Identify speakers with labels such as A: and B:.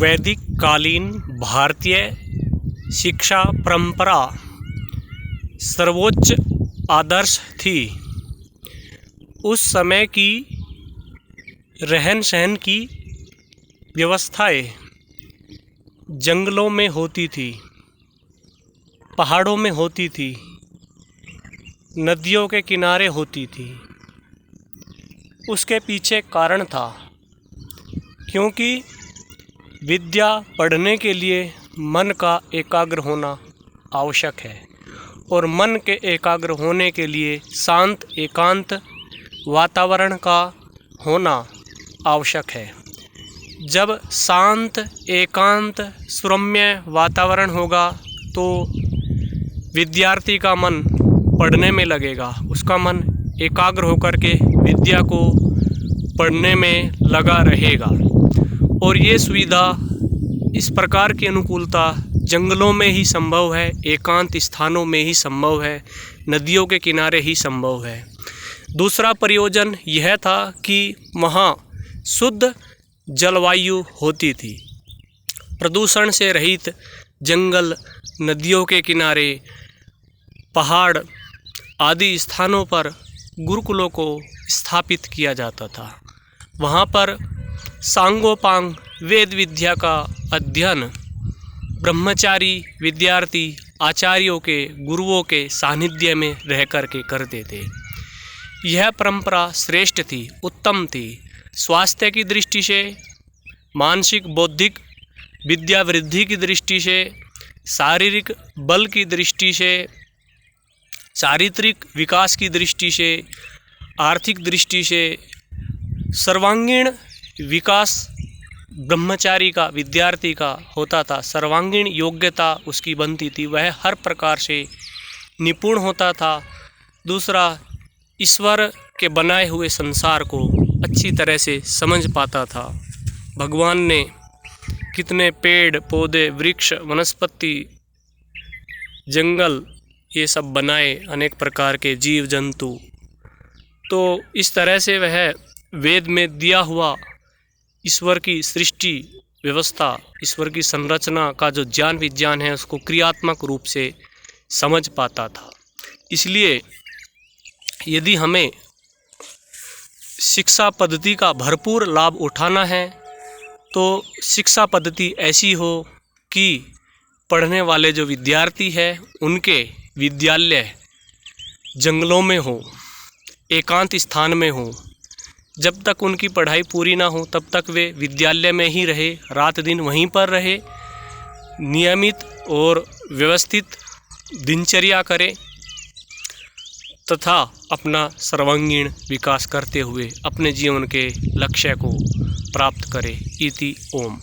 A: वैदिक कालीन भारतीय शिक्षा परंपरा सर्वोच्च आदर्श थी। उस समय की रहन सहन की व्यवस्थाएं जंगलों में होती थी, पहाड़ों में होती थी, नदियों के किनारे होती थी। उसके पीछे कारण था, क्योंकि विद्या पढ़ने के लिए मन का एकाग्र होना आवश्यक है और मन के एकाग्र होने के लिए शांत एकांत वातावरण का होना आवश्यक है। जब शांत एकांत सुरम्य वातावरण होगा तो विद्यार्थी का मन पढ़ने में लगेगा, उसका मन एकाग्र होकर के विद्या को पढ़ने में लगा रहेगा। और ये सुविधा, इस प्रकार की अनुकूलता जंगलों में ही संभव है, एकांत स्थानों में ही संभव है, नदियों के किनारे ही संभव है। दूसरा प्रयोजन यह था कि वहाँ शुद्ध जलवायु होती थी। प्रदूषण से रहित जंगल, नदियों के किनारे, पहाड़ आदि स्थानों पर गुरुकुलों को स्थापित किया जाता था। वहाँ पर सांगोपांग वेद विद्या का अध्ययन ब्रह्मचारी विद्यार्थी आचार्यों के, गुरुओं के सानिध्य में रह कर के करते थे। यह परंपरा श्रेष्ठ थी, उत्तम थी। स्वास्थ्य की दृष्टि से, मानसिक बौद्धिक विद्या वृद्धि की दृष्टि से, शारीरिक बल की दृष्टि से, चारित्रिक विकास की दृष्टि से, आर्थिक दृष्टि से सर्वांगीण विकास ब्रह्मचारी का, विद्यार्थी का होता था। सर्वांगीण योग्यता उसकी बनती थी, वह हर प्रकार से निपुण होता था। दूसरा, ईश्वर के बनाए हुए संसार को अच्छी तरह से समझ पाता था। भगवान ने कितने पेड़ पौधे, वृक्ष, वनस्पति, जंगल ये सब बनाए, अनेक प्रकार के जीव जंतु। तो इस तरह से वह वेद में दिया हुआ ईश्वर की सृष्टि व्यवस्था, ईश्वर की संरचना का जो ज्ञान विज्ञान है उसको क्रियात्मक रूप से समझ पाता था। इसलिए यदि हमें शिक्षा पद्धति का भरपूर लाभ उठाना है तो शिक्षा पद्धति ऐसी हो कि पढ़ने वाले जो विद्यार्थी हैं उनके विद्यालय जंगलों में हो, एकांत स्थान में हो। जब तक उनकी पढ़ाई पूरी ना हो तब तक वे विद्यालय में ही रहे, रात दिन वहीं पर रहे, नियमित और व्यवस्थित दिनचर्या करें तथा अपना सर्वांगीण विकास करते हुए अपने जीवन के लक्ष्य को प्राप्त करें। इति ओम।